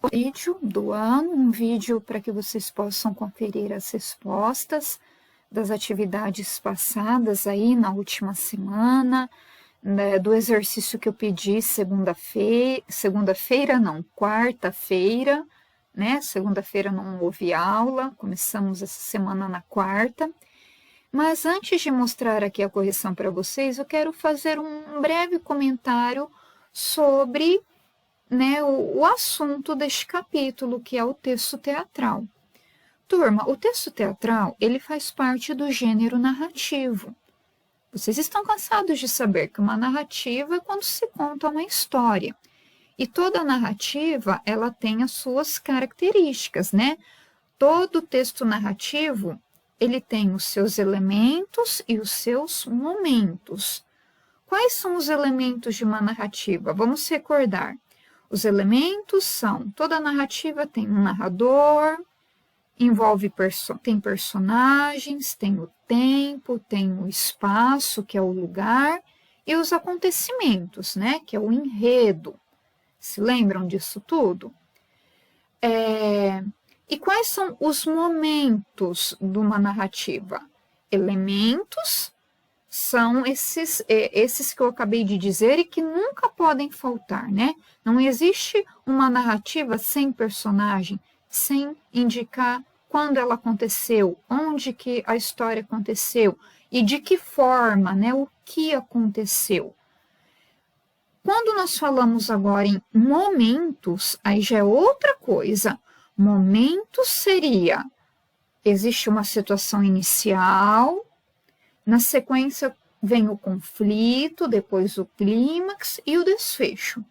Vídeo do ano, um vídeo para que vocês possam conferir as respostas das atividades passadas aí na última semana, né, do exercício que eu pedi quarta-feira, né? Segunda-feira não houve aula, começamos essa semana na quarta. Mas antes de mostrar aqui a correção para vocês, eu quero fazer um breve comentário sobre, né, o assunto deste capítulo, que é o texto teatral. Turma, o texto teatral, ele faz parte do gênero narrativo. Vocês estão cansados de saber que uma narrativa é quando se conta uma história. E toda narrativa, ela tem as suas características, né? Todo texto narrativo, ele tem os seus elementos e os seus momentos. Quais são os elementos de uma narrativa? Vamos recordar. Os elementos são, toda narrativa tem um narrador, tem personagens, tem o tempo, tem o espaço, que é o lugar, e os acontecimentos, né, que é o enredo. Se lembram disso tudo? E quais são os momentos de uma narrativa? Elementos são esses que eu acabei de dizer e que nunca podem faltar, né? Não existe uma narrativa sem personagem, sem indicar quando ela aconteceu, onde que a história aconteceu e de que forma, né? O que aconteceu. Quando nós falamos agora em momentos, aí já é outra coisa. Momentos seria, existe uma situação inicial, na sequência vem o conflito, depois o clímax e o desfecho.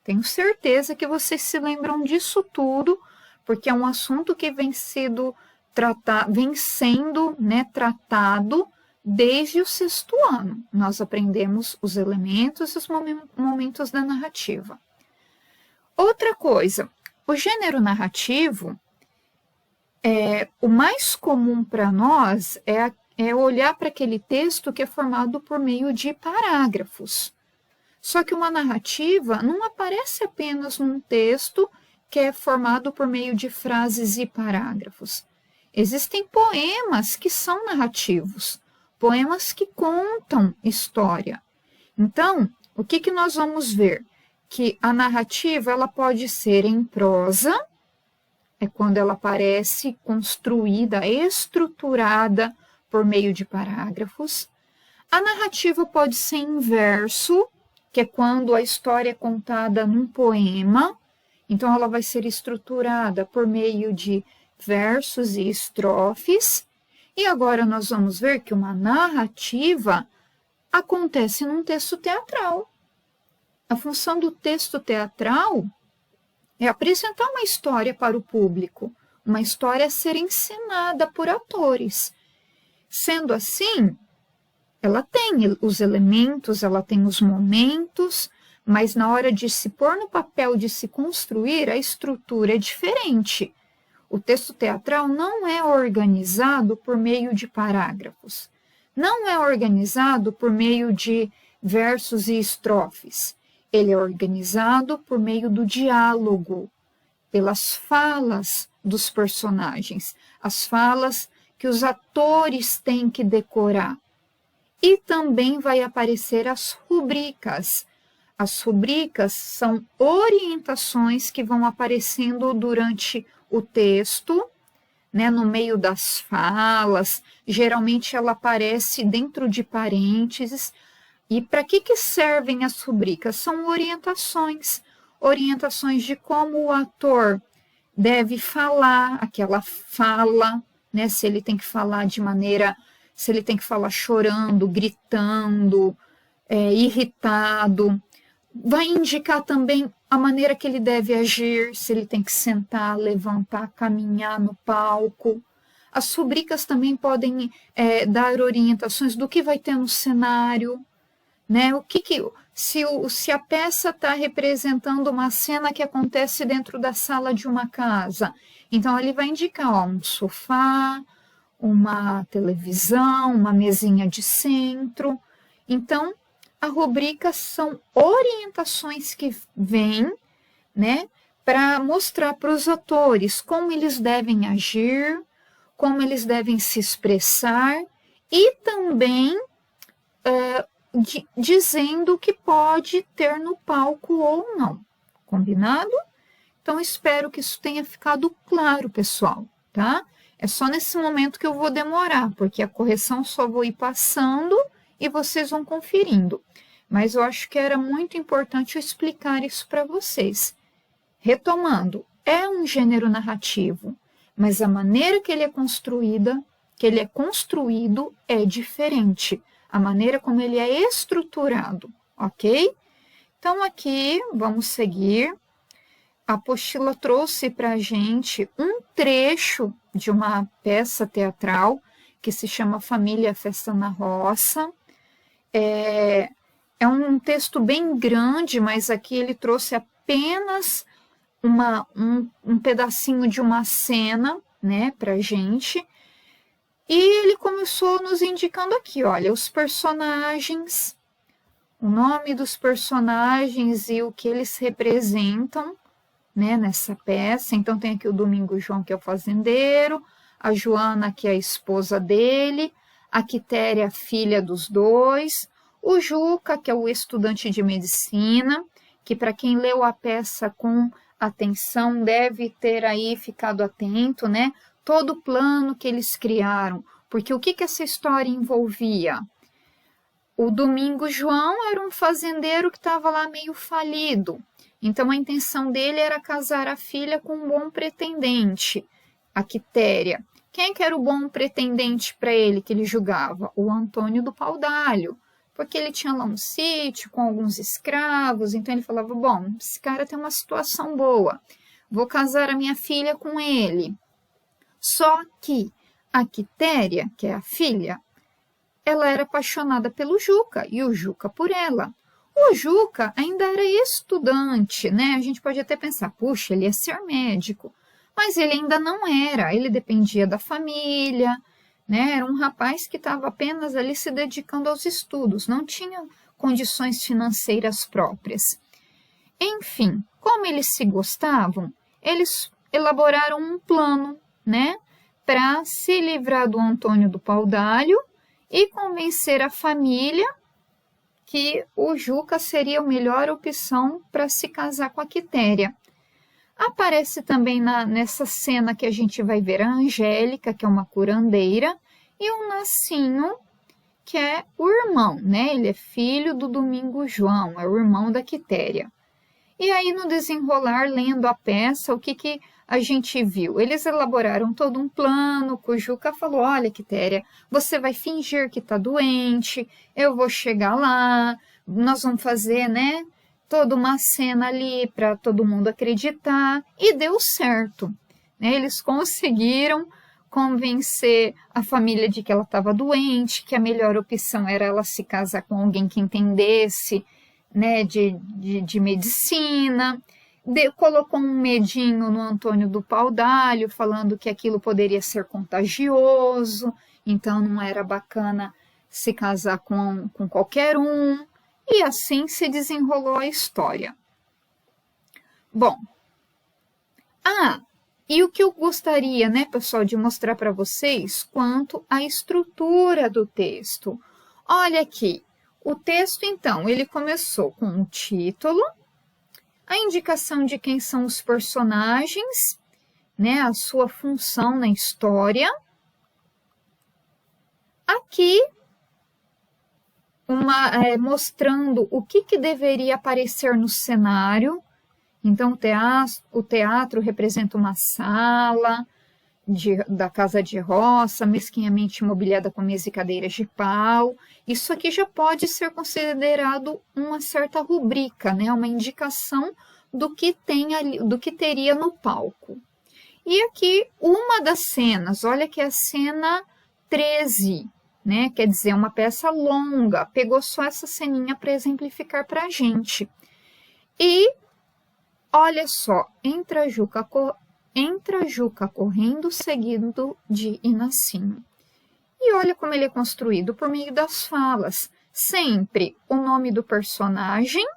Tenho certeza que vocês se lembram disso tudo, porque é um assunto que vem sendo tratado desde o 6º ano. Nós aprendemos os elementos e os momentos da narrativa. Outra coisa, o gênero narrativo, o mais comum para nós é olhar para aquele texto que é formado por meio de parágrafos. Só que uma narrativa não aparece apenas num texto que é formado por meio de frases e parágrafos. Existem poemas que são narrativos, poemas que contam história. Então, o que nós vamos ver? Que a narrativa ela pode ser em prosa, é quando ela aparece construída, estruturada por meio de parágrafos. A narrativa pode ser em verso, que é quando a história é contada num poema, então ela vai ser estruturada por meio de versos e estrofes. E agora nós vamos ver que uma narrativa acontece num texto teatral. A função do texto teatral é apresentar uma história para o público, uma história a ser encenada por atores. Sendo assim, ela tem os elementos, ela tem os momentos, mas na hora de se pôr no papel, de se construir, a estrutura é diferente. O texto teatral não é organizado por meio de parágrafos, não é organizado por meio de versos e estrofes. Ele é organizado por meio do diálogo, pelas falas dos personagens, as falas que os atores têm que decorar. E também vai aparecer as rubricas. As rubricas são orientações que vão aparecendo durante o texto, né, no meio das falas. Geralmente ela aparece dentro de parênteses. E para que servem as rubricas? São orientações de como o ator deve falar, aquela fala, né? Se ele tem que falar se ele tem que falar chorando, gritando, irritado. Vai indicar também a maneira que ele deve agir, se ele tem que sentar, levantar, caminhar no palco. As rubricas também podem dar orientações do que vai ter no cenário, né? Se a peça está representando uma cena que acontece dentro da sala de uma casa, então ele vai indicar um sofá, uma televisão, uma mesinha de centro. Então, a rubrica são orientações que vêm, né, para mostrar para os atores como eles devem agir, como eles devem se expressar e também dizendo o que pode ter no palco ou não. Combinado? Então, espero que isso tenha ficado claro, pessoal, tá? É só nesse momento que eu vou demorar, porque a correção só vou ir passando e vocês vão conferindo. Mas eu acho que era muito importante eu explicar isso para vocês. Retomando, é um gênero narrativo, mas a maneira que ele é construído é diferente. A maneira como ele é estruturado, ok? Então, aqui, vamos seguir. A apostila trouxe para a gente um trecho de uma peça teatral que se chama Família Festa na Roça. É um texto bem grande, mas aqui ele trouxe apenas um pedacinho de uma cena, né, para a gente. E ele começou nos indicando aqui, olha, os personagens, o nome dos personagens e o que eles representam, né, nessa peça. Então, tem aqui o Domingo João, que é o fazendeiro, a Joana, que é a esposa dele, a Quitéria, a filha dos dois, o Juca, que é o estudante de medicina, que para quem leu a peça com atenção deve ter aí ficado atento, né? Todo o plano que eles criaram, porque o que essa história envolvia? O Domingo João era um fazendeiro que estava lá meio falido, então a intenção dele era casar a filha com um bom pretendente, a Quitéria. Quem que era o bom pretendente para ele que ele julgava? O Antônio do Paudalho, porque ele tinha lá um sítio com alguns escravos, então ele falava, bom, esse cara tem uma situação boa, vou casar a minha filha com ele. Só que a Quitéria, que é a filha, ela era apaixonada pelo Juca e o Juca por ela. O Juca ainda era estudante, né? A gente pode até pensar, puxa, ele ia ser médico, mas ele ainda não era, ele dependia da família, né? Era um rapaz que estava apenas ali se dedicando aos estudos, não tinha condições financeiras próprias. Enfim, como eles se gostavam, eles elaboraram um plano, né, para se livrar do Antônio do Paudalho e convencer a família que o Juca seria a melhor opção para se casar com a Quitéria. Aparece também nessa cena que a gente vai ver a Angélica, que é uma curandeira, e o Nascinho, que é o irmão, né? Ele é filho do Domingo João, é o irmão da Quitéria. E aí, no desenrolar, lendo a peça, o que a gente viu? Eles elaboraram todo um plano, que o Juca falou, olha, Quitéria, você vai fingir que está doente, eu vou chegar lá, nós vamos fazer, né, toda uma cena ali para todo mundo acreditar, e deu certo. Né? Eles conseguiram convencer a família de que ela estava doente, que a melhor opção era ela se casar com alguém que entendesse, né, de medicina, colocou um medinho no Antônio do Paudalho, falando que aquilo poderia ser contagioso, então não era bacana se casar com qualquer um, e assim se desenrolou a história. Bom, e o que eu gostaria, né, pessoal, de mostrar para vocês quanto à estrutura do texto. Olha aqui. O texto, então, ele começou com um título, a indicação de quem são os personagens, né, a sua função na história. Aqui, mostrando o que deveria aparecer no cenário. Então, o teatro representa uma sala da casa de roça, mesquinhamente mobiliada com mesa e cadeiras de pau. Isso aqui já pode ser considerado uma certa rubrica, né? Uma indicação do que teria no palco. E aqui uma das cenas, olha que é a cena 13, né? Quer dizer, uma peça longa, pegou só essa ceninha para exemplificar para a gente. E olha só, entra a Juca correndo seguido de Inacinho. E olha como ele é construído por meio das falas. Sempre o nome do personagem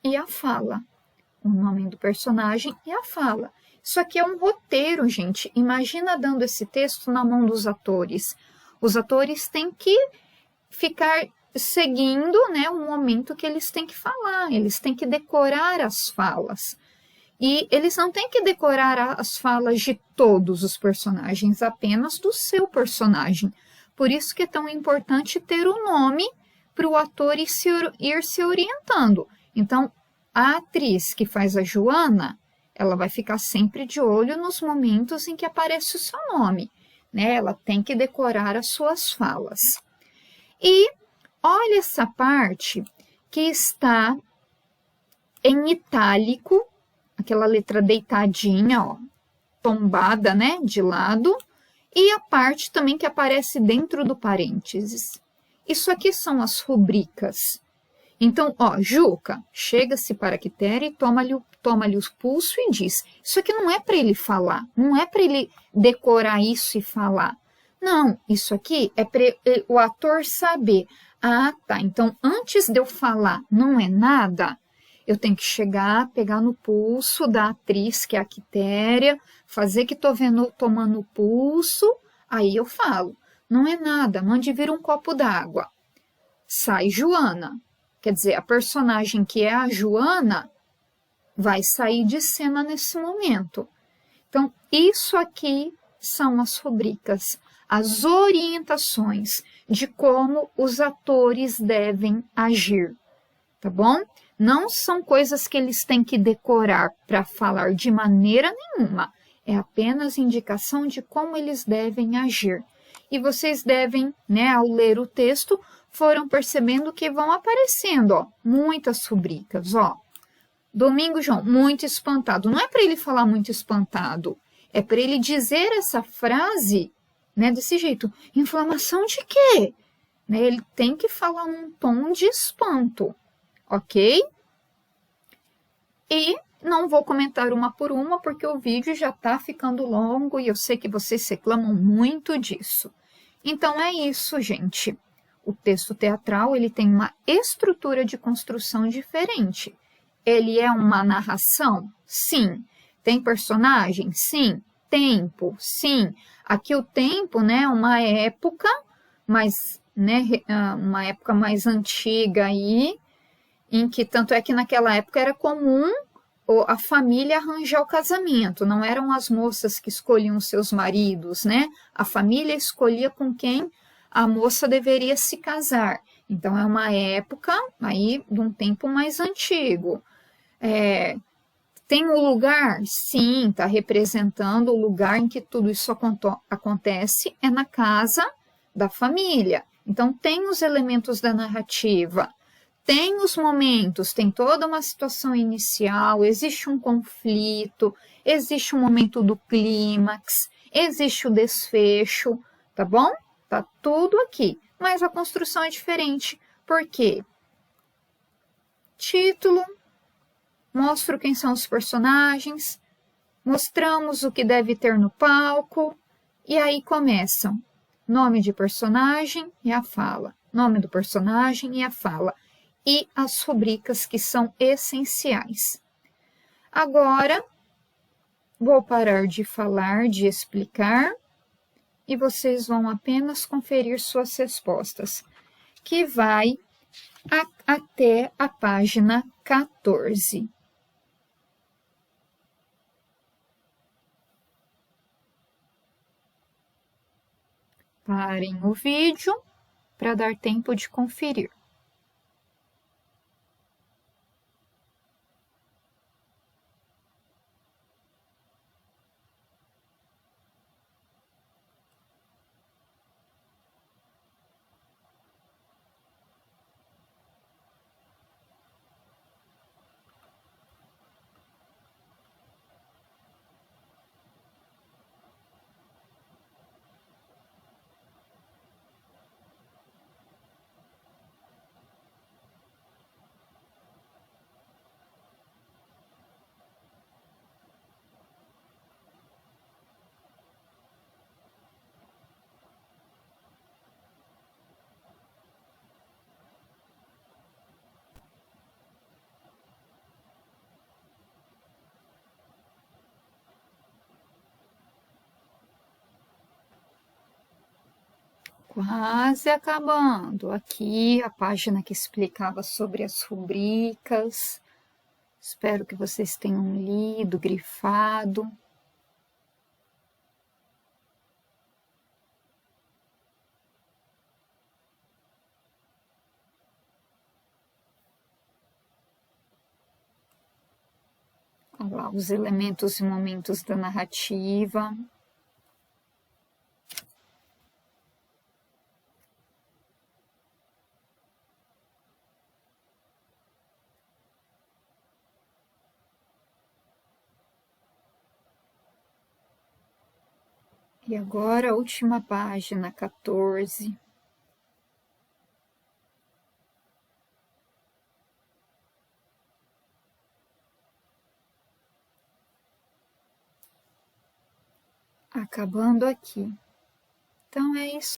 e a fala. o nome do personagem e a fala. Isso aqui é um roteiro, gente. Imagina dando esse texto na mão dos atores. Os atores têm que ficar seguindo, né, o momento que eles têm que falar, eles têm que decorar as falas. E eles não têm que decorar as falas de todos os personagens, apenas do seu personagem. Por isso que é tão importante ter o nome para o ator ir se orientando. Então, a atriz que faz a Joana, ela vai ficar sempre de olho nos momentos em que aparece o seu nome, né? Ela tem que decorar as suas falas. E olha essa parte que está em itálico, aquela letra deitadinha, ó, tombada, né, de lado, e a parte também que aparece dentro do parênteses. Isso aqui são as rubricas. Então, ó, Juca, chega-se para a Quitéria e toma-lhe o pulso e diz, isso aqui não é para ele falar, não é para ele decorar isso e falar. Não, isso aqui é para o ator saber, ah, tá, então antes de eu falar não é nada, eu tenho que chegar, pegar no pulso da atriz, que é a Quitéria, fazer que tô vendo, tomando o pulso, aí eu falo, não é nada, mande vir um copo d'água. Sai Joana. Quer dizer, a personagem que é a Joana vai sair de cena nesse momento. Então, isso aqui são as rubricas, as orientações de como os atores devem agir, tá bom? Não são coisas que eles têm que decorar para falar de maneira nenhuma, é apenas indicação de como eles devem agir. E vocês devem, né, ao ler o texto, foram percebendo que vão aparecendo, ó, muitas rubricas, ó. Domingo João, muito espantado. Não é para ele falar muito espantado, é para ele dizer essa frase, né, desse jeito. Inflamação de quê? Né, ele tem que falar num tom de espanto, ok? E não vou comentar uma por uma, porque o vídeo já está ficando longo e eu sei que vocês reclamam muito disso. Então, é isso, gente. O texto teatral, ele tem uma estrutura de construção diferente. Ele é uma narração? Sim. Tem personagem? Sim. Tempo? Sim. Aqui o tempo, né, é uma época, mas, né, uma época mais antiga aí, em que tanto é que naquela época era comum a família arranjar o casamento, não eram as moças que escolhiam seus maridos, né? A família escolhia com quem a moça deveria se casar. Então, é uma época aí de um tempo mais antigo. Tem um lugar? Sim, está representando o lugar em que tudo isso acontece, é na casa da família. Então, tem os elementos da narrativa. Tem os momentos, tem toda uma situação inicial, existe um conflito, existe um momento do clímax, existe o desfecho, tá bom? Tá tudo aqui, mas a construção é diferente. Por quê? Título, mostro quem são os personagens, mostramos o que deve ter no palco, e aí começam nome de personagem e a fala, nome do personagem e a fala. E as rubricas que são essenciais. Agora, vou parar de falar, de explicar, e vocês vão apenas conferir suas respostas, que vai até a página 14. Parem o vídeo para dar tempo de conferir. Quase acabando. Aqui a página que explicava sobre as rubricas. Espero que vocês tenham lido, grifado. Olha lá, os elementos e momentos da narrativa. E agora a última página, 14. Acabando aqui. Então é isso.